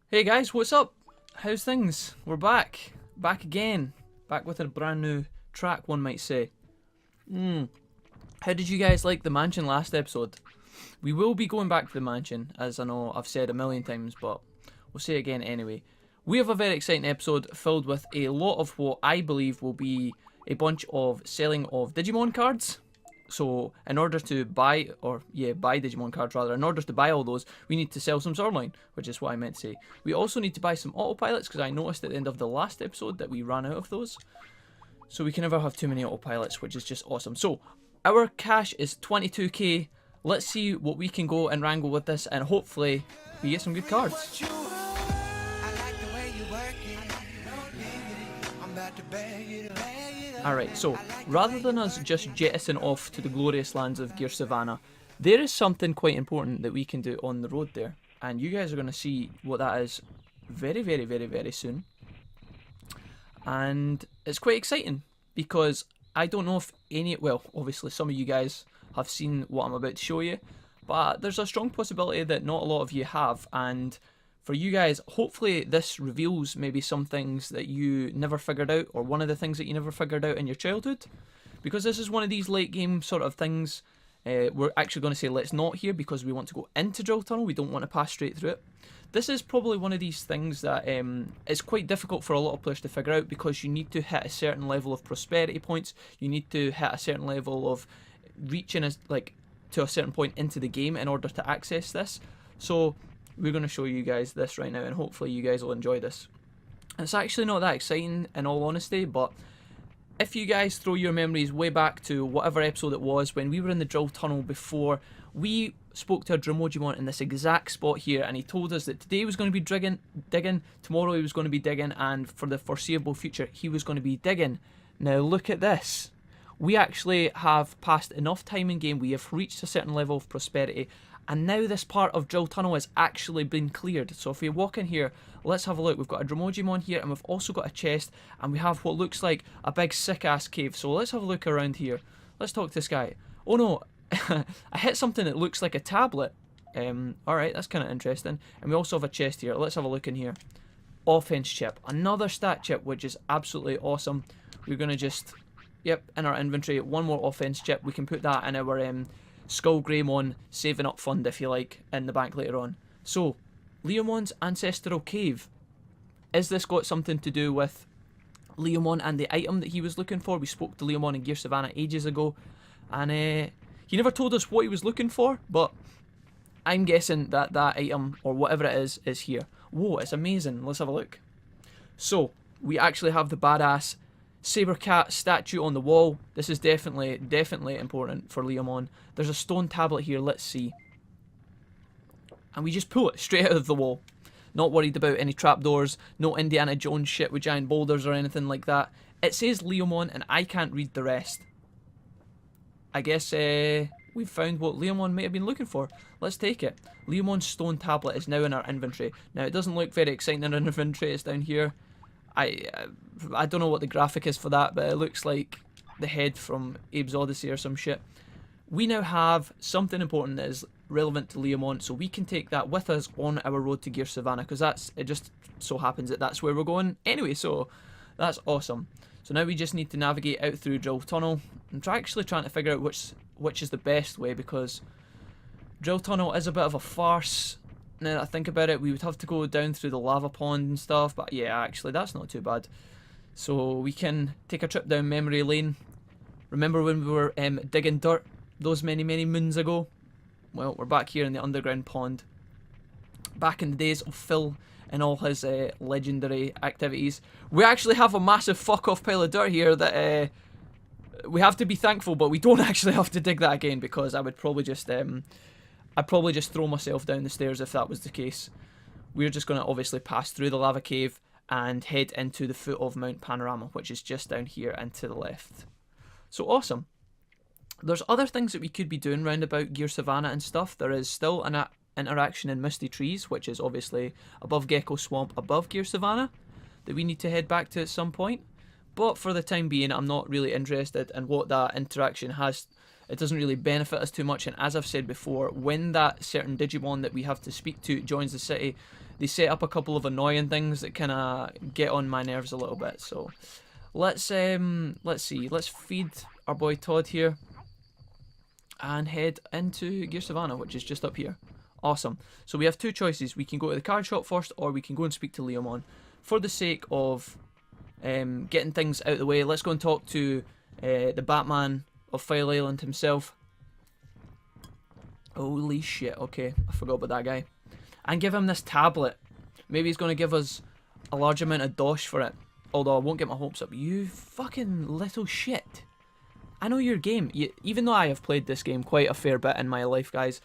Hey guys, what's up? How's things? We're back. Back again. Back with a brand new track, one might say. How did you guys like the mansion last episode? We will be going back to the mansion, as I know I've said a million times, but we'll say it again anyway. We have a very exciting episode filled with a lot of what I believe will be a bunch of selling of Digimon cards. So in order to buy Digimon cards rather, in order to buy all those, we need to sell some Zordline, which is what I meant to say. We also need to buy some autopilots, because I noticed at the end of the last episode that we ran out of those. So we can never have too many autopilots, which is just awesome. So our cash is 22k. Let's see what we can go and wrangle with this, and hopefully we get some good cards. Alright, so rather than us just jettison off to the glorious lands of Gear Savannah, there is something quite important that we can do on the road there. And you guys are going to see what that is very, very, very, very soon. And it's quite exciting, because I don't know if well, obviously some of you guys have seen what I'm about to show you, but there's a strong possibility that not a lot of you have, and for you guys, hopefully this reveals maybe some things that you never figured out, or one of the things that you never figured out in your childhood, because this is one of these late game sort of things. We're actually going to say let's not here, because we want to go into Drill Tunnel, we don't want to pass straight through it. This is probably one of these things that is quite difficult for a lot of players to figure out, because you need to hit a certain level of prosperity points, you need to hit a certain level of reaching to a certain point into the game in order to access this. So we're going to show you guys this right now, and hopefully you guys will enjoy this. It's actually not that exciting in all honesty, but if you guys throw your memories way back to whatever episode it was when we were in the drill tunnel before, we spoke to a Digimon in this exact spot here, and he told us that today he was going to be digging, tomorrow he was going to be digging, and for the foreseeable future he was going to be digging. Now look at this. We actually have passed enough time in game, we have reached a certain level of prosperity, and now this part of Drill Tunnel has actually been cleared. So if we walk in here, let's have a look. We've got a Digimon here, and we've also got a chest, and we have what looks like a big sick-ass cave. So let's have a look around here. Let's talk to this guy. Oh no, I hit something that looks like a tablet. Alright, that's kind of interesting. And we also have a chest here. Let's have a look in here. Offense chip. Another stat chip, which is absolutely awesome. We're going to just, yep, in our inventory, one more offense chip. We can put that in our ShogunGekomon saving up fund, if you like, in the bank later on. So, Leomon's ancestral cave. Is this got something to do with Leomon and the item that he was looking for? We spoke to Leomon in Gear Savannah ages ago, and he never told us what he was looking for, but I'm guessing that that item, or whatever it is here. Whoa, it's amazing. Let's have a look. So, we actually have the badass Saber Cat statue on the wall. This is definitely important for Leomon. There's a stone tablet here, let's see. And we just pull it straight out of the wall. Not worried about any trapdoors, no Indiana Jones shit with giant boulders or anything like that. It says Leomon, and I can't read the rest. I guess we've found what Leomon may have been looking for. Let's take it. Leomon's stone tablet is now in our inventory. Now, it doesn't look very exciting in our inventory, it's down here. I don't know what the graphic is for that, but it looks like the head from Abe's Odyssey or some shit. We now have something important that is relevant to Leomon, so we can take that with us on our road to Gear Savannah, because it just so happens that that's where we're going anyway, so that's awesome. So now we just need to navigate out through Drill Tunnel. I'm actually trying to figure out which is the best way, because Drill Tunnel is a bit of a farce. Now that I think about it, we would have to go down through the lava pond and stuff, but yeah, actually that's not too bad. So we can take a trip down memory lane. Remember when we were digging dirt those many moons ago? Well, we're back here in the underground pond. Back in the days of Phil and all his legendary activities. We actually have a massive fuck off pile of dirt here that we have to be thankful, but we don't actually have to dig that again, because I would probably just I'd probably just throw myself down the stairs if that was the case. We're just going to obviously pass through the lava cave and head into the foot of Mount Panorama, which is just down here and to the left. So awesome. There's other things that we could be doing round about Gear Savannah and stuff. There is still an interaction in Misty Trees, which is obviously above Geko Swamp, above Gear Savannah, that we need to head back to at some point. But for the time being, I'm not really interested in what that interaction has it doesn't really benefit us too much. And as I've said before, when that certain Digimon that we have to speak to joins the city, they set up a couple of annoying things that kind of get on my nerves a little bit. So let's see, let's feed our boy Todd here and head into Gear Savannah, which is just up here. Awesome. So we have two choices. We can go to the card shop first, or we can go and speak to Leomon. For the sake of getting things out of the way, let's go and talk to the Batman of File Island himself. Holy shit, okay, I forgot about that guy. And give him this tablet. Maybe he's going to give us a large amount of dosh for it. Although I won't get my hopes up. You fucking little shit. I know your game. Even though I have played this game quite a fair bit in my life, guys,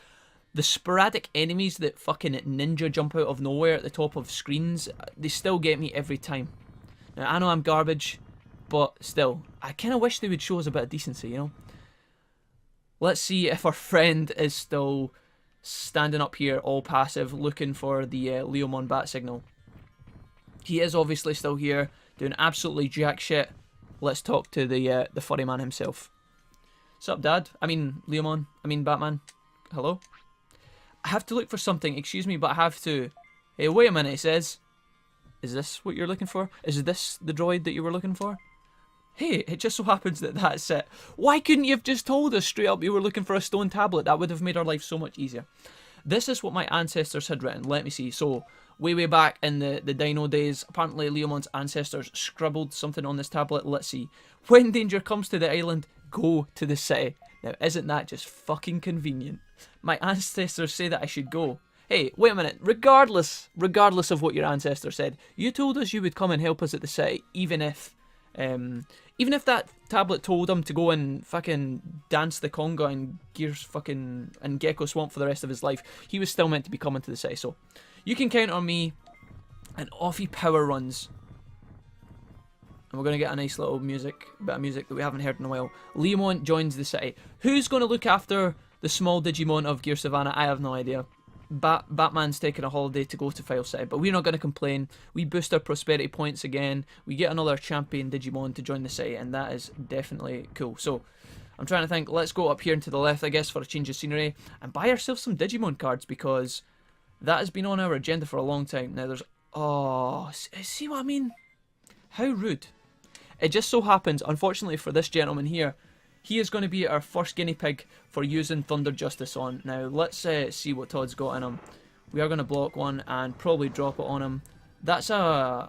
the sporadic enemies that fucking ninja jump out of nowhere at the top of screens, they still get me every time. Now, I know I'm garbage, but still, I kind of wish they would show us a bit of decency, you know? Let's see if our friend is still standing up here, all passive, looking for the Leomon bat signal. He is obviously still here, doing absolutely jack shit. Let's talk to the furry man himself. Sup, Dad? I mean, Leomon. I mean, Batman. Hello? I have to look for something, excuse me, but I have to. Hey, wait a minute, it says. Is this what you're looking for? Is this the droid that you were looking for? Hey, it just so happens that that's it. Why couldn't you have just told us straight up you were looking for a stone tablet? That would have made our life so much easier. This is what my ancestors had written. Let me see. So, way back in the dino days, apparently Leomon's ancestors scribbled something on this tablet. Let's see. When danger comes to the island, go to the city. Now, isn't that just fucking convenient? My ancestors say that I should go. Hey, wait a minute. Regardless of what your ancestors said, you told us you would come and help us at the city, even if that tablet told him to go and fucking dance the conga and and Geko Swamp for the rest of his life, he was still meant to be coming to the city. So, you can count on me, and off he power runs. And we're going to get a nice little bit of music that we haven't heard in a while. Leomon joins the city. Who's going to look after the small Digimon of Gear Savannah? I have no idea. Batman's taking a holiday to go to File City, but we're not going to complain. We boost our prosperity points again. We get another champion Digimon to join the city, and that is definitely cool. So, I'm trying to think. Let's go up here and to the left, I guess, for a change of scenery, and buy ourselves some Digimon cards, because that has been on our agenda for a long time. Now, there's... Oh, see what I mean? How rude. It just so happens, unfortunately for this gentleman here, he is going to be our first guinea pig for using Thunder Justice on. Now, let's see what Todd's got in him. We are going to block one and probably drop it on him. That's a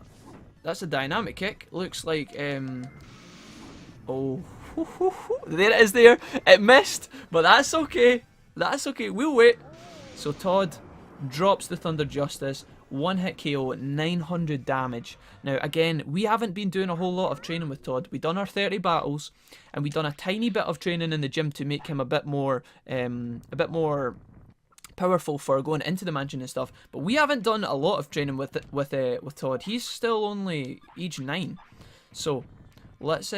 dynamic kick. Looks like, oh, there it is there. It missed, but that's okay. That's okay, we'll wait. So Todd drops the Thunder Justice. One hit KO, 900 damage. Now, again, we haven't been doing a whole lot of training with Todd. We've done our 30 battles, and we've done a tiny bit of training in the gym to make him a bit more powerful for going into the mansion and stuff. But we haven't done a lot of training with Todd. He's still only age 9. So let's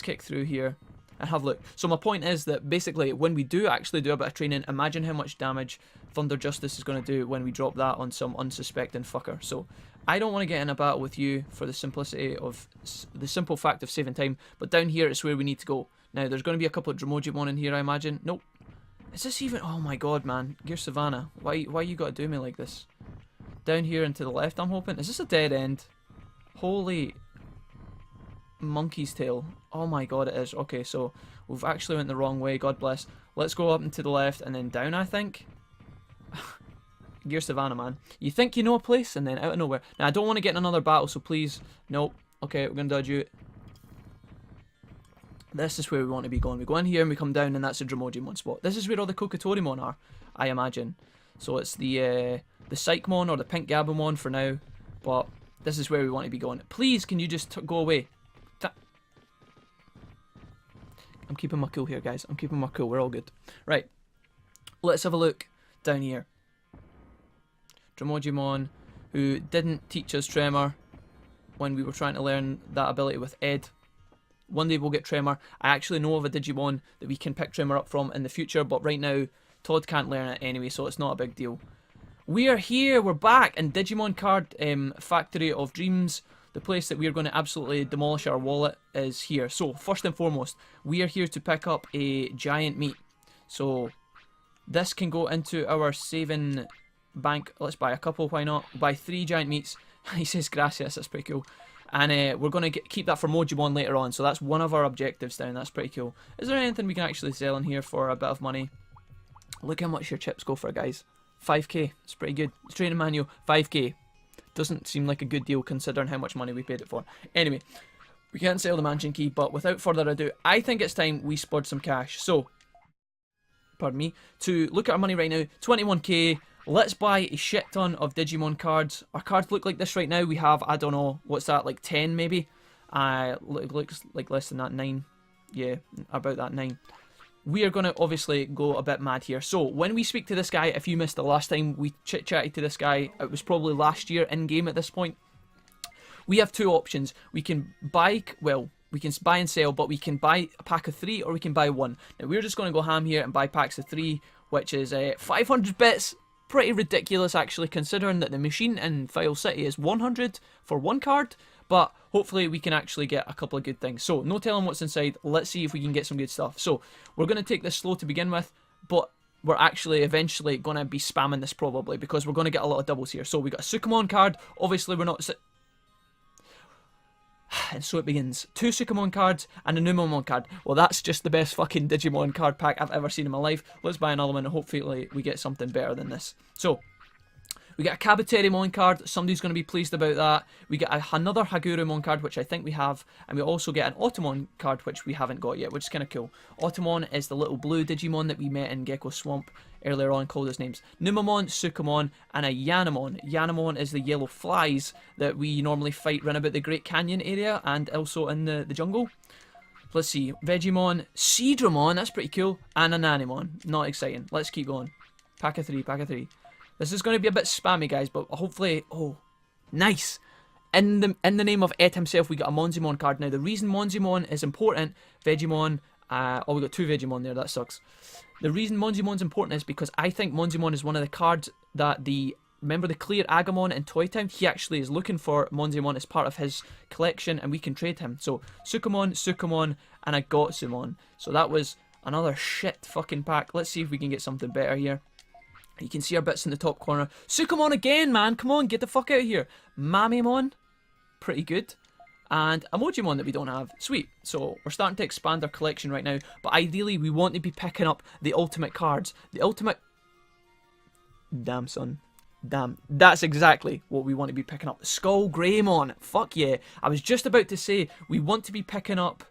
kick through here and have a look. So my point is that basically when we do actually do a bit of training, imagine how much damage Thunder Justice is going to do when we drop that on some unsuspecting fucker. So I don't want to get in a battle with you for the simple fact of saving time, but down here is where we need to go. Now there's going to be a couple of Dromojimon in here, I imagine. Nope. Is this even... Oh my god, man. Gear Savannah. Why you got to do me like this? Down here and to the left, I'm hoping. Is this a dead end? Holy... monkey's tail. Oh my god, it is. Okay, so we've actually went the wrong way. God bless. Let's go up and to the left and then down, I think. Gear Savannah, man. You think you know a place and then out of nowhere. Now, I don't want to get in another battle, so please. Nope. Okay, we're going to dodge you. This is where we want to be going. We go in here and we come down and that's a Dromojimon spot. This is where all the Kokatorimon are, I imagine. So it's the Psychmon or the Pink Gabumon for now. But this is where we want to be going. Please, can you just go away? I'm keeping my cool here, guys. I'm keeping my cool. We're all good. Right. Let's have a look down here. Dromojimon, who didn't teach us Tremor when we were trying to learn that ability with Ed. One day we'll get Tremor. I actually know of a Digimon that we can pick Tremor up from in the future, but right now, Todd can't learn it anyway, so it's not a big deal. We are here. We're back in Digimon Card Factory of Dreams. the place that we are going to absolutely demolish our wallet is here. So, first and foremost, we are here to pick up a giant meat. So, this can go into our saving bank. Let's buy a couple, why not? Buy 3 giant meats. He says gracias, that's pretty cool. And we're going to keep that for Mojimon later on. So that's one of our objectives down. That's pretty cool. Is there anything we can actually sell in here for a bit of money? Look how much your chips go for, guys. 5k. It's pretty good. Training manual, 5k. Doesn't seem like a good deal considering how much money we paid it for. Anyway, we can't sell the mansion key. But without further ado, I think it's time we spurred some cash. So, pardon me, to look at our money right now, 21k. Let's buy a shit ton of Digimon cards. Our cards look like this right now. We have, I don't know, what's that, like 10 maybe? Looks like less than that, 9. Yeah, about that, 9. We are going to obviously go a bit mad here. So, when we speak to this guy, if you missed the last time we chit-chatted to this guy, it was probably last year in-game at this point. We have 2 options. We can buy, well, we can buy and sell, but we can buy a pack of 3 or we can buy 1. Now, we're just going to go ham here and buy packs of 3, which is 500 bits. Pretty ridiculous actually, considering that the machine in File City is 100 for 1 card, but hopefully we can actually get a couple of good things. So, no telling what's inside. Let's see if we can get some good stuff. So, we're going to take this slow to begin with, but we're actually eventually going to be spamming this probably, because we're going to get a lot of doubles here. So, we got a Sukamon card. Obviously, we're not... And so it begins. 2 Sukamon cards and a Numemon card. Well, that's just the best fucking Digimon card pack I've ever seen in my life. Let's buy another one and hopefully we get something better than this. So, we get a Kabuterimon card. Somebody's going to be pleased about that. We get another Hagurumon card, which I think we have. And we also get an Automon card, which we haven't got yet, which is kind of cool. Automon is the little blue Digimon that we met in Geko Swamp earlier on, called his names. Numemon, Sukamon, and a Yanamon. Yanamon is the yellow flies that we normally fight round about the Great Canyon area and also in the jungle. Let's see. Vegemon, Seadramon, that's pretty cool. And a Nanimon. Not exciting. Let's keep going. Pack of 3, pack of 3. This is going to be a bit spammy, guys, but hopefully... Oh, nice! In the name of Ed himself, we got a Monzimon card. Now, the reason Monzimon is important, Vegemon... oh, we got 2 Vegemon there, that sucks. The reason Monzimon's important is because I think Monzimon is one of the cards that the... Remember the Clear Agamon in Toy Town? He actually is looking for Monzimon as part of his collection, and we can trade him. So, Sukamon, and a Gotsumon. So that was another shit fucking pack. Let's see if we can get something better here. You can see our bits in the top corner. Sukamon again, man! Come on, get the fuck out of here. Mamemon, pretty good. And a Mojimon that we don't have. Sweet. So, we're starting to expand our collection right now. But ideally, we want to be picking up the ultimate cards. The ultimate... Damn, son. Damn. That's exactly what we want to be picking up. Skull Greymon. Fuck yeah. I was just about to say, we want to be picking up...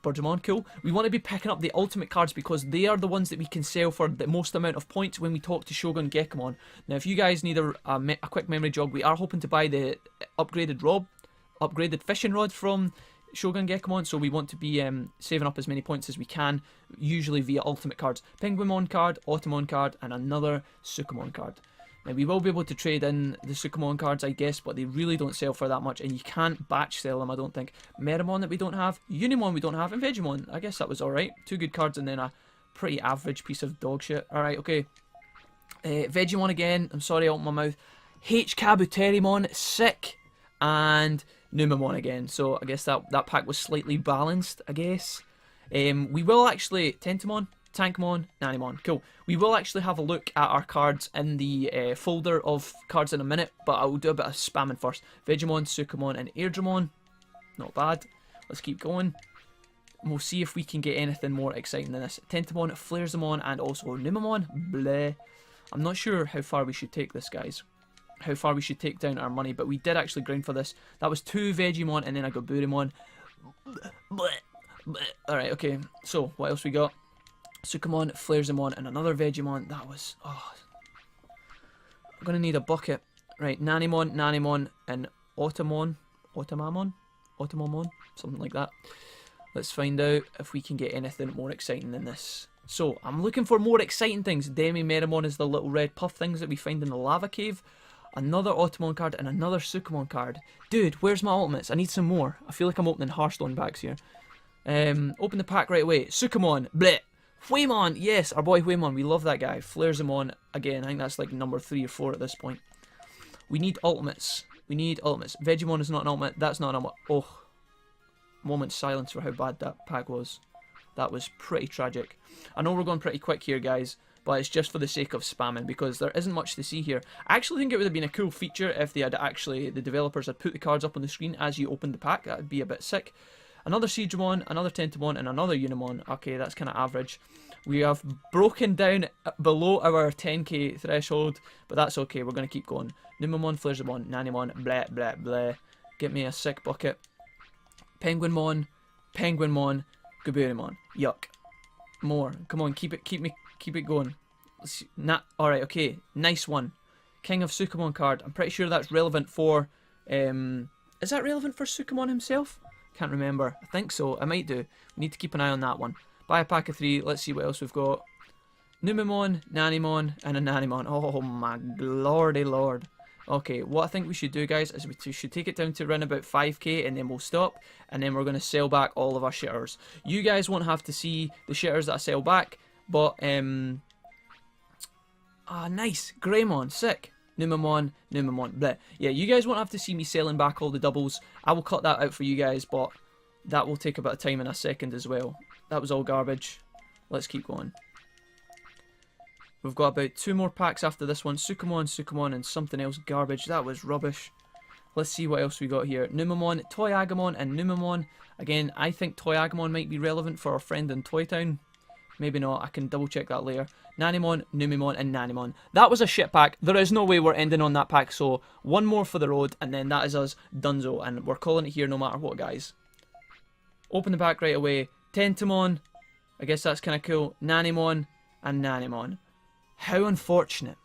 Birdamon, cool. We want to be picking up the ultimate cards because they are the ones that we can sell for the most amount of points when we talk to ShogunGekomon. Now, if you guys need a quick memory jog, we are hoping to buy the upgraded fishing rod from ShogunGekomon, so we want to be saving up as many points as we can, usually via ultimate cards. Penguinmon card, Automon card, and another Sukamon card. Now, we will be able to trade in the Sukamon cards, I guess, but they really don't sell for that much, and you can't batch sell them, I don't think. Meramon that we don't have, Unimon we don't have, and Vegemon. I guess that was alright. 2 good cards and then a pretty average piece of dog shit. Alright, okay. Vegemon again. I'm sorry, I opened my mouth. Kabuterimon, sick. And Numemon again. So, I guess that pack was slightly balanced, I guess. We will actually... Tentomon, Tankmon, Nanimon. Cool. We will actually have a look at our cards in the folder of cards in a minute, but I will do a bit of spamming first. Vegemon, Sukamon, and Airdramon. Not bad. Let's keep going. We'll see if we can get anything more exciting than this. Tentomon, Flaresamon, and also Numemon. Bleh. I'm not sure how far we should take this, guys. How far we should take down our money, but we did actually grind for this. That was 2 Vegemon, and then I got Burimon. Alright, okay. So, what else we got? Sukamon, Flaresamon, and another Vegemon. That was... Oh. I'm going to need a bucket. Right, Nanimon, and Automon. Automamon? Something like that. Let's find out if we can get anything more exciting than this. So, I'm looking for more exciting things. Meramon is the little red puff things that we find in the lava cave. Another Automon card and another Sukamon card. Dude, where's my ultimates? I need some more. I feel like I'm opening Hearthstone bags here. Open the pack right away. Sukamon. Bleh. Huemon, yes, our boy Huemon, we love that guy. Flaresamon, again, I think that's like number 3 or 4 at this point. We need ultimates. We need ultimates. Vegemon is not an ultimate. That's not an ultimate. Oh. Moment's silence for how bad that pack was. That was pretty tragic. I know we're going pretty quick here, guys, but it's just for the sake of spamming because there isn't much to see here. I actually think it would have been a cool feature if they had actually, the developers had put the cards up on the screen as you opened the pack. That would be a bit sick. Another Siegemon, another Tentomon, and another Unimon. Okay, that's kind of average. We have broken down below our 10k threshold, but that's okay. We're going to keep going. Numemon, Flarzemon, Nanimon, blah, blah, blah. Get me a sick bucket. Penguinmon, Penguinmon, Gaburimon. Yuck. More. Come on, keep it going. Alright, okay. Nice one. King of Sukamon card. I'm pretty sure that's relevant for... is that relevant for Sukamon himself? Can't remember. I think so. I might do. We need to keep an eye on that one. Buy a pack of 3. Let's see what else we've got. Numemon, Nanimon, and a Nanimon. Oh my lordy lord. Okay, what I think we should do, guys, is we should take it down to around about 5k and then we'll stop. And then we're going to sell back all of our shitters. You guys won't have to see the shitters that I sell back. But, nice. Greymon, sick. Numemon, bleh. Yeah, you guys won't have to see me selling back all the doubles. I will cut that out for you guys, but that will take a bit of time in a second as well. That was all garbage. Let's keep going. We've got about 2 more packs after this one. Sukamon, and something else garbage. That was rubbish. Let's see what else we got here. Numemon, Toyagamon, and Numemon. Again, I think Toyagamon might be relevant for our friend in Toy Town. Maybe not. I can double check that later. Nanimon, Numemon, and Nanimon. That was a shit pack. There is no way we're ending on that pack. So, one more for the road, and then that is us donezo. And we're calling it here no matter what, guys. Open the pack right away. Tentomon. I guess that's kind of cool. Nanimon, and Nanimon. How unfortunate.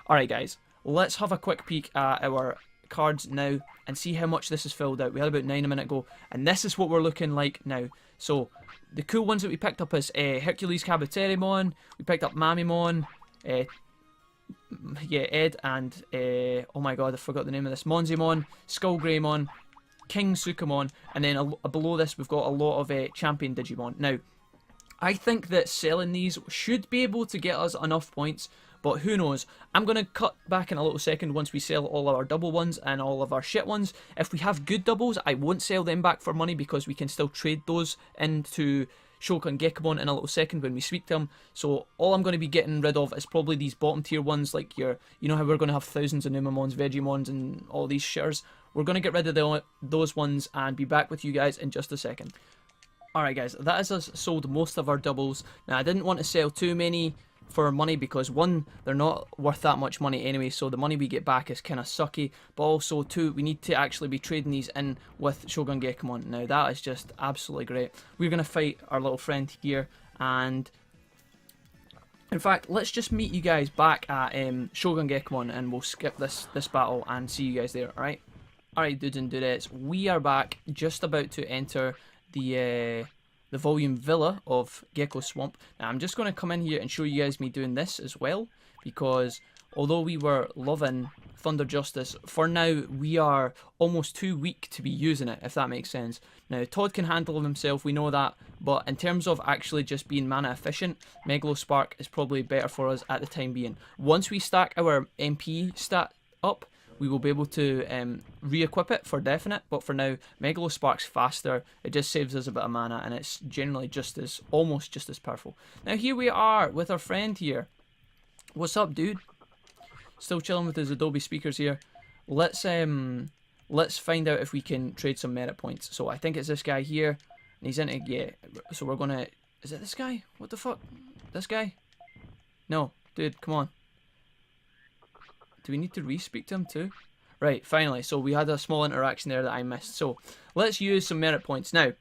Alright, guys. Let's have a quick peek at our cards now and see how much this is filled out. We had about 9 a minute ago. And this is what we're looking like now. So, the cool ones that we picked up is Hercules Kabuterimon, we picked up Mamimon, Ed, and, oh my god, I forgot the name of this, Monzimon, Skullgreymon, King Sukamon, and then below this we've got a lot of Champion Digimon. Now, I think that selling these should be able to get us enough points, but who knows. I'm going to cut back in a little second once we sell all our double ones and all of our shit ones. If we have good doubles, I won't sell them back for money because we can still trade those into ShogunGekomon in a little second when we speak to them. So all I'm going to be getting rid of is probably these bottom tier ones, like you know how we're going to have thousands of Numemons, Vegemons, and all these shitters. We're going to get rid of those ones and be back with you guys in just a second. Alright guys, that is us sold most of our doubles. Now I didn't want to sell too many for money because 1, they're not worth that much money anyway, so the money we get back is kind of sucky, but also 2, we need to actually be trading these in with ShogunGekomon. Now that is just absolutely great. We're going to fight our little friend here, and in fact let's just meet you guys back at ShogunGekomon and we'll skip this battle and see you guys there. Alright dudes and dudettes, we are back, just about to enter the volume villa of Geko Swamp. Now I'm just going to come in here and show you guys me doing this as well, because although we were loving Thunder Justice, for now we are almost too weak to be using it, if that makes sense. Now Todd can handle himself, we know that, but in terms of actually just being mana efficient, Megalospark is probably better for us at the time being. Once we stack our MP stat up, we will be able to re-equip it for definite, but for now, Megalospark's faster, it just saves us a bit of mana, and it's generally almost just as powerful. Now here we are, with our friend here. What's up, dude? Still chilling with his Adobe speakers here. Let's find out if we can trade some merit points. So I think it's this guy here, and he's into, yeah, so we're gonna, is it this guy? What the fuck? This guy? No, dude, come on. Do we need to re-speak to him too? Right, finally. So we had a small interaction there that I missed. So let's use some merit points. Now,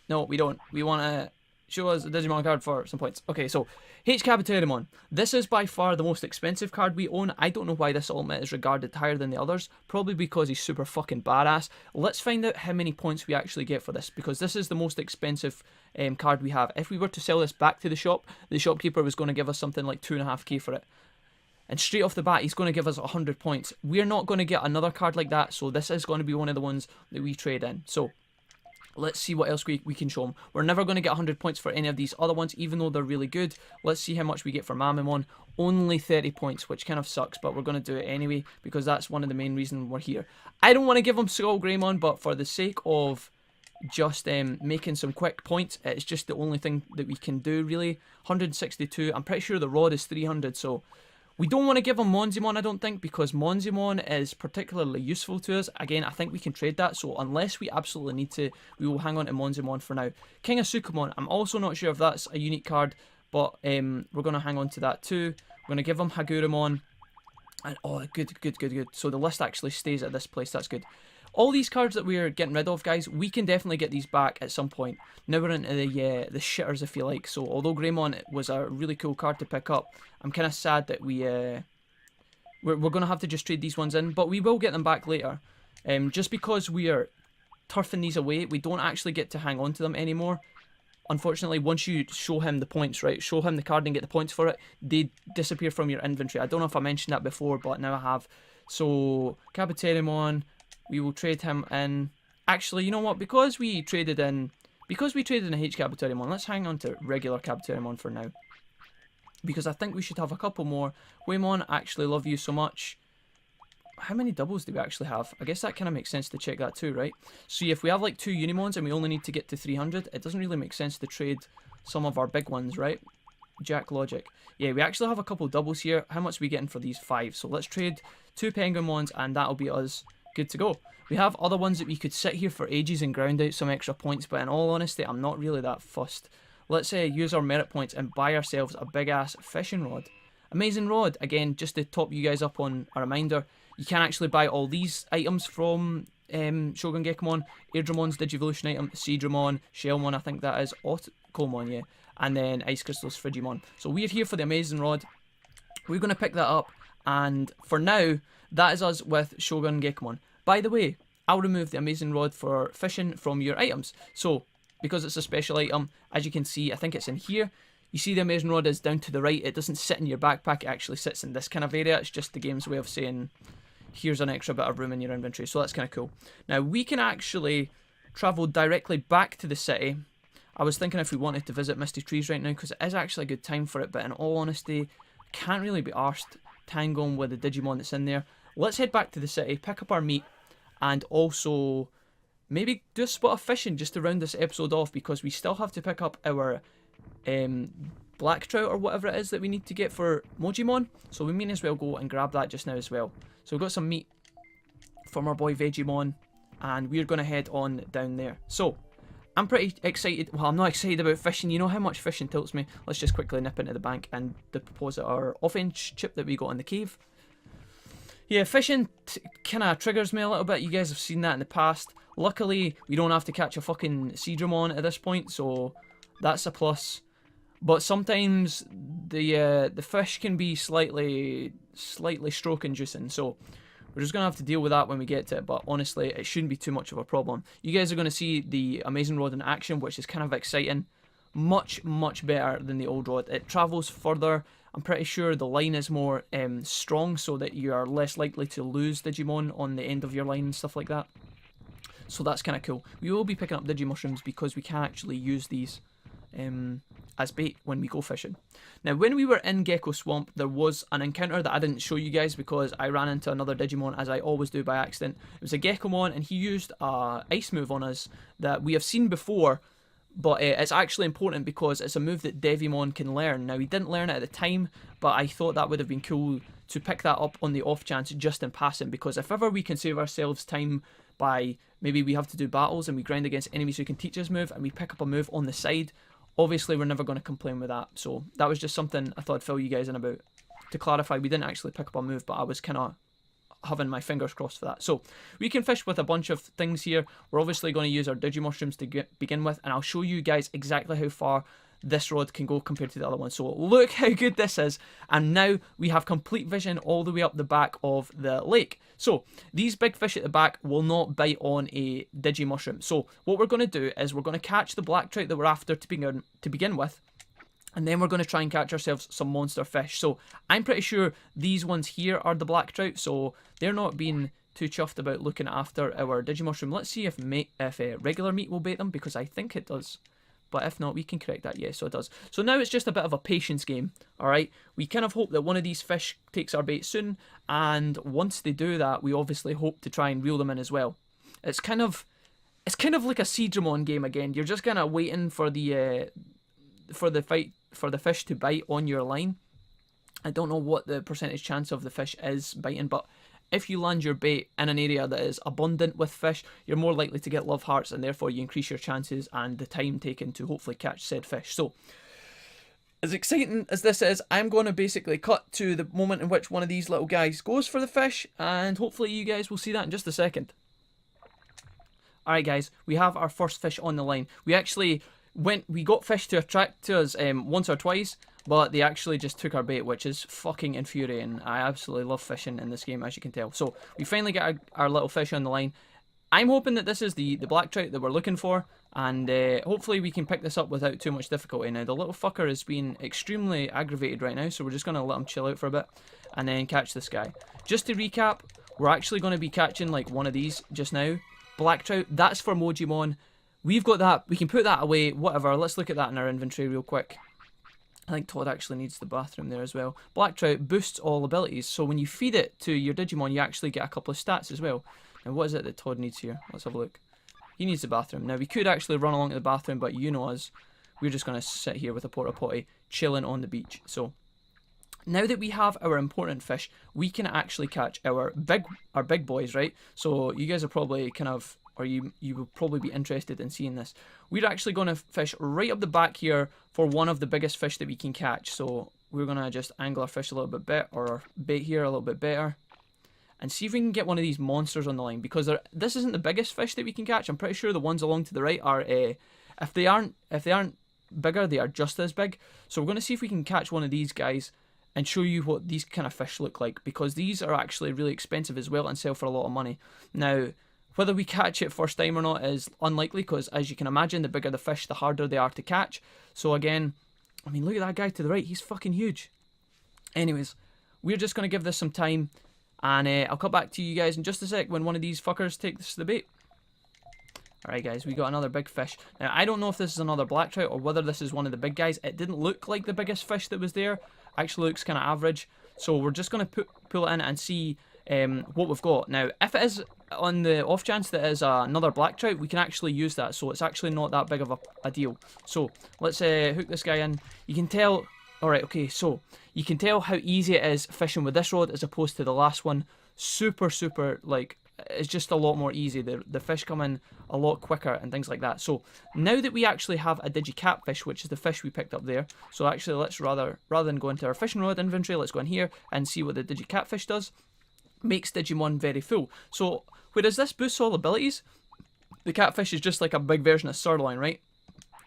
no, we don't. We want to show us a Digimon card for some points. Okay, so H. Kabuterimon. This is by far the most expensive card we own. I don't know why this ultimate is regarded higher than the others. Probably because he's super fucking badass. Let's find out how many points we actually get for this, because this is the most expensive card we have. If we were to sell this back to the shop, the shopkeeper was going to give us something like 2.5k for it. And straight off the bat, he's going to give us 100 points. We're not going to get another card like that, so this is going to be one of the ones that we trade in. So, Let's see what else we can show them. We're never going to get 100 points for any of these other ones, even though they're really good. Let's see how much we get for Mamamon. Only 30 points, which kind of sucks, but we're going to do it anyway, because that's one of the main reasons we're here. I don't want to give them ShogunGekomon, but for the sake of just making some quick points, it's just the only thing that we can do, really. 162, I'm pretty sure the rod is 300, so... We don't want to give him Monzimon, I don't think, because Monzimon is particularly useful to us. Again, I think we can trade that, so unless we absolutely need to, we will hang on to Monzimon for now. King of Sukumon, I'm also not sure if that's a unique card, but we're going to hang on to that too. We're going to give him Hagurumon. And, oh, good. So the list actually stays at this place, that's good. All these cards that we're getting rid of, guys, we can definitely get these back at some point. Now we're into the shitters, if you like. So although Greymon was a really cool card to pick up, I'm kind of sad that we're going to have to just trade these ones in. But we will get them back later. Just because we are turfing these away, we don't actually get to hang on to them anymore. Unfortunately, once you show him the points, right, show him the card and get the points for it, they disappear from your inventory. I don't know if I mentioned that before, but now I have. So, Kabuterimon... We will trade him in. Actually, you know what? Because we traded in a H-Kabuterimon, let's hang on to regular Kabuterimon for now. Because I think we should have a couple more. Waymon, actually love you so much. How many doubles do we actually have? I guess that kind of makes sense to check that too, right? So if we have like 2 Unimons and we only need to get to 300, it doesn't really make sense to trade some of our big ones, right? Jack Logic. Yeah, we actually have a couple doubles here. How much are we getting for these 5? So let's trade 2 Penguinmons and that'll be us. Good to go. We have other ones that we could sit here for ages and ground out some extra points, but in all honesty, I'm not really that fussed. Let's use our merit points and buy ourselves a big-ass fishing rod. Amazing rod. Again, just to top you guys up on a reminder, you can actually buy all these items from ShogunGekomon, Airdramon's Digivolution item, Seedramon, Shellmon, I think that is, Otacomon, yeah, and then Ice Crystal's Frigimon. So we're here for the amazing rod. We're going to pick that up, and for now, that is us with ShogunGekomon. By the way, I'll remove the amazing rod for fishing from your items. So, because it's a special item, as you can see, I think it's in here. You see the amazing rod is down to the right. It doesn't sit in your backpack. It actually sits in this kind of area. It's just the game's way of saying, here's an extra bit of room in your inventory. So that's kind of cool. Now, we can actually travel directly back to the city. I was thinking if we wanted to visit Misty Trees right now, because it is actually a good time for it. But in all honesty, I can't really be arsed tangoing with the Digimon that's in there. Let's head back to the city, pick up our meat, and also maybe do a spot of fishing just to round this episode off, because we still have to pick up our black trout or whatever it is that we need to get for Mojimon. So we may as well go and grab that just now as well. So we've got some meat from our boy Vegemon, and we're going to head on down there. So I'm pretty excited. Well, I'm not excited about fishing. You know how much fishing tilts me. Let's just quickly nip into the bank and deposit our offense chip that we got in the cave. Yeah, fishing kind of triggers me a little bit. You guys have seen that in the past. Luckily, we don't have to catch a fucking Seedramon at this point, so that's a plus. But sometimes the fish can be slightly stroke inducing, so we're just going to have to deal with that when we get to it. But honestly, it shouldn't be too much of a problem. You guys are going to see the amazing rod in action, which is kind of exciting. Much better than the old rod. It travels further. I'm pretty sure the line is more strong, so that you are less likely to lose Digimon on the end of your line and stuff like that. So that's kind of cool. We will be picking up Digimushrooms because we can actually use these as bait when we go fishing. Now, when we were in Geko Swamp, there was an encounter that I didn't show you guys because I ran into another Digimon, as I always do by accident. It was a Gekomon, and he used a ice move on us that we have seen before, but it's actually important because it's a move that Devimon can learn. Now, he didn't learn it at the time, but I thought that would have been cool to pick that up on the off chance just in passing, because if ever we can save ourselves time by maybe we have to do battles and we grind against enemies who can teach us move, and we pick up a move on the side, obviously we're never going to complain with that. So that was just something I thought I'd fill you guys in about. To clarify, we didn't actually pick up a move, but I was kind of having my fingers crossed for that. So we can fish with a bunch of things here. We're obviously going to use our Digimushrooms to begin with, and I'll show you guys exactly how far this rod can go compared to the other one. So look how good this is, and now we have complete vision all the way up the back of the lake. So these big fish at the back will not bite on a Digimushroom. So what we're going to do is we're going to catch the black trout that we're after to begin with, and then we're going to try and catch ourselves some monster fish. So I'm pretty sure these ones here are the black trout, so they're not being too chuffed about looking after our Digimushroom. Let's see if regular meat will bait them, because I think it does. But if not, we can correct that. Yeah, so it does. So now it's just a bit of a patience game, alright? We kind of hope that one of these fish takes our bait soon, and once they do that, we obviously hope to try and reel them in as well. It's kind of like a Digimon game again. You're just kind of waiting for the fish to bite on your line. I don't know what the percentage chance of the fish is biting, but if you land your bait in an area that is abundant with fish, you're more likely to get love hearts, and therefore you increase your chances and the time taken to hopefully catch said fish. So, as exciting as this is, I'm going to basically cut to the moment in which one of these little guys goes for the fish, and hopefully you guys will see that in just a second. Alright guys, we have our first fish on the line. We got fish to attract to us once or twice, but they actually just took our bait, which is fucking infuriating. I absolutely love fishing in this game, as you can tell. So, we finally get our little fish on the line. I'm hoping that this is the black trout that we're looking for, and hopefully we can pick this up without too much difficulty. Now, the little fucker is being extremely aggravated right now, so we're just going to let him chill out for a bit, and then catch this guy. Just to recap, we're actually going to be catching like one of these just now. Black trout, that's for Mojimon. We've got that, we can put that away, whatever. Let's look at that in our inventory real quick. I think Todd actually needs the bathroom there as well. Black trout boosts all abilities, so when you feed it to your Digimon, you actually get a couple of stats as well. Now, what is it that Todd needs here? Let's have a look. He needs the bathroom. Now, we could actually run along to the bathroom, but you know us. We're just going to sit here with a porta potty, chilling on the beach. So, now that we have our important fish, we can actually catch our big boys, right? So, you guys are probably kind of, or you will probably be interested in seeing this. We're actually going to fish right up the back here for one of the biggest fish that we can catch. So we're going to just angle our fish a little bit better, or our bait here a little bit better, and see if we can get one of these monsters on the line, because this isn't the biggest fish that we can catch. I'm pretty sure the ones along to the right are, if they aren't bigger, they are just as big. So we're going to see if we can catch one of these guys and show you what these kind of fish look like, because these are actually really expensive as well and sell for a lot of money. Now, whether we catch it first time or not is unlikely, because as you can imagine, the bigger the fish, the harder they are to catch. So again, I mean, look at that guy to the right. He's fucking huge. Anyways, we're just going to give this some time, and I'll cut back to you guys in just a sec when one of these fuckers takes the bait. Alright guys, we got another big fish. Now, I don't know if this is another black trout or whether this is one of the big guys. It didn't look like the biggest fish that was there. Actually looks kind of average. So we're just going to pull it in and see what we've got. Now, if it is on the off chance that it is another black trout, we can actually use that, so it's actually not that big of a deal. So let's hook this guy in. You can tell, alright, okay, so you can tell how easy it is fishing with this rod as opposed to the last one. Super, like, it's just a lot more easy. The fish come in a lot quicker and things like that. So now that we actually have a Digicatfish, which is the fish we picked up there, so actually let's rather than go into our fishing rod inventory, let's go in here and see what the Digicatfish does. Makes Digimon very full. So whereas this boosts all abilities, the catfish is just like a big version of sirloin, right?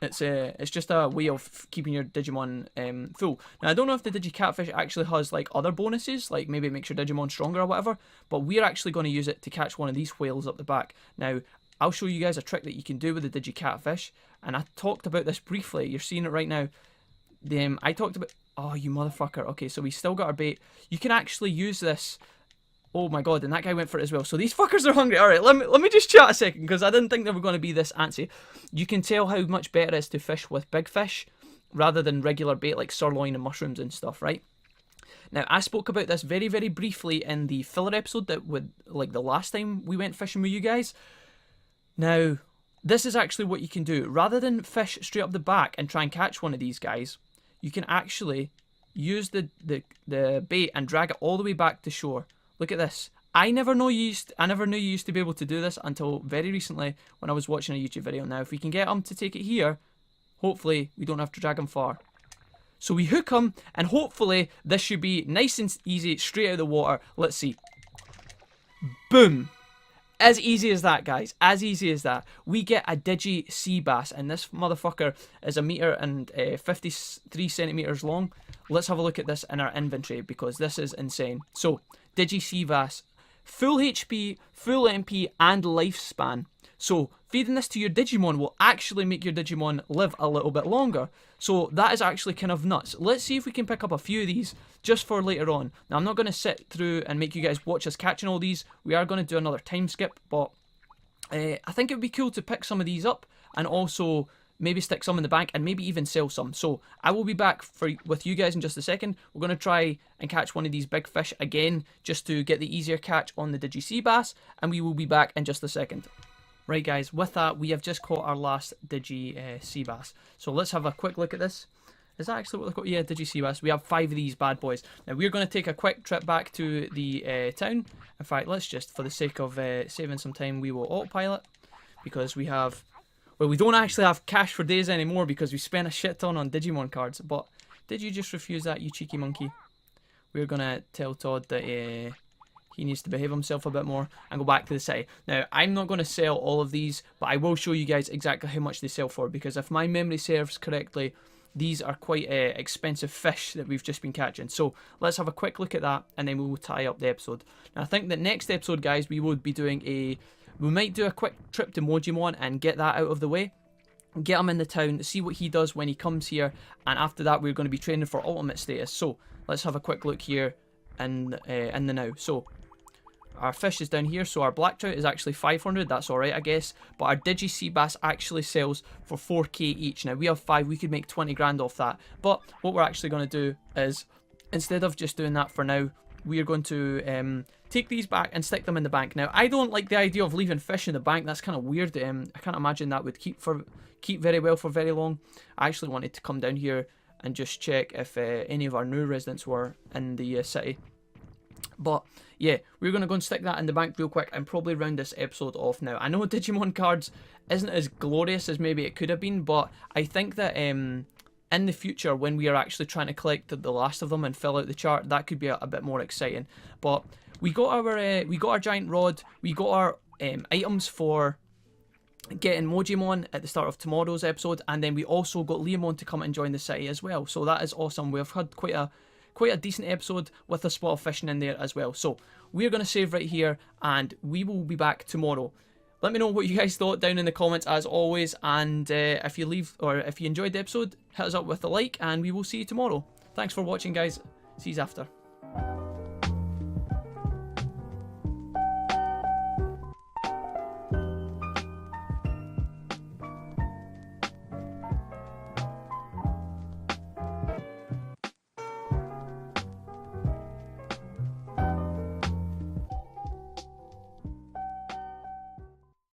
It's just a way of keeping your Digimon full. Now, I don't know if the Digicatfish actually has like other bonuses, like maybe it makes your Digimon stronger or whatever, but we're actually going to use it to catch one of these whales up the back. Now, I'll show you guys a trick that you can do with the Digicatfish, and I talked about this briefly. You're seeing it right now. I talked about... Oh, you motherfucker. Okay, so we still got our bait. You can actually use this... Oh my god, and that guy went for it as well. So these fuckers are hungry. Alright, let me just chat a second, because I didn't think they were going to be this antsy. You can tell how much better it is to fish with big fish rather than regular bait like sirloin and mushrooms and stuff, right? Now, I spoke about this very, very briefly in the filler episode that like the last time we went fishing with you guys. Now, this is actually what you can do. Rather than fish straight up the back and try and catch one of these guys, you can actually use the bait and drag it all the way back to shore. Look at this. I never knew you used to be able to do this until very recently when I was watching a YouTube video. Now, if we can get him to take it here, hopefully we don't have to drag him far. So we hook him, and hopefully this should be nice and easy, straight out of the water. Let's see. Boom. As easy as that, guys. As easy as that. We get a Digi Sea Bass, and this motherfucker is 1 meter and 53 centimeters long. Let's have a look at this in our inventory, because this is insane. So, Digi Sea Bass, full HP, full MP, and lifespan. So, feeding this to your Digimon will actually make your Digimon live a little bit longer. So, that is actually kind of nuts. Let's see if we can pick up a few of these just for later on. Now, I'm not going to sit through and make you guys watch us catching all these. We are going to do another time skip, but I think it would be cool to pick some of these up and also maybe stick some in the bank and maybe even sell some. So I will be back with you guys in just a second. We're going to try and catch one of these big fish again just to get the easier catch on the Digi Sea Bass, and we will be back in just a second. Right guys, with that we have just caught our last Digi Sea Bass. So let's have a quick look at this. Is that actually what they're called? Yeah, Digi Sea Bass. We have 5 of these bad boys. Now we're going to take a quick trip back to the town. In fact, let's just, for the sake of saving some time, we will autopilot, because we have... Well, we don't actually have cash for days anymore because we spent a shit ton on Digimon cards. But did you just refuse that, you cheeky monkey? We're going to tell Todd that he needs to behave himself a bit more and go back to the city. Now, I'm not going to sell all of these, but I will show you guys exactly how much they sell for, because if my memory serves correctly, these are quite expensive fish that we've just been catching. So let's have a quick look at that, and then we will tie up the episode. Now, I think that next episode, guys, we will be doing we might do a quick trip to Mojimon and get that out of the way. Get him in the town, see what he does when he comes here, and after that we're going to be training for ultimate status. So let's have a quick look here in the now. So our fish is down here, so our black trout is actually 500, that's alright I guess, but our Digi Sea Bass actually sells for 4k each. Now we have 5, we could make 20 grand off that, but what we're actually going to do is, instead of just doing that for now, we are going to take these back and stick them in the bank. Now, I don't like the idea of leaving fish in the bank. That's kind of weird. I can't imagine that would keep very well for very long. I actually wanted to come down here and just check if any of our new residents were in the city. But yeah, we're going to go and stick that in the bank real quick and probably round this episode off now. I know Digimon Cards isn't as glorious as maybe it could have been, but I think that in the future, when we are actually trying to collect the last of them and fill out the chart, that could be a bit more exciting. But we got our giant rod, we got our items for getting Mojimon at the start of tomorrow's episode, and then we also got Leomon to come and join the city as well. So that is awesome. We've had quite a decent episode with a spot of fishing in there as well. So we're going to save right here, and we will be back tomorrow. Let me know what you guys thought down in the comments as always, and if you enjoyed the episode, hit us up with a like, and we will see you tomorrow. Thanks for watching, guys. See you after.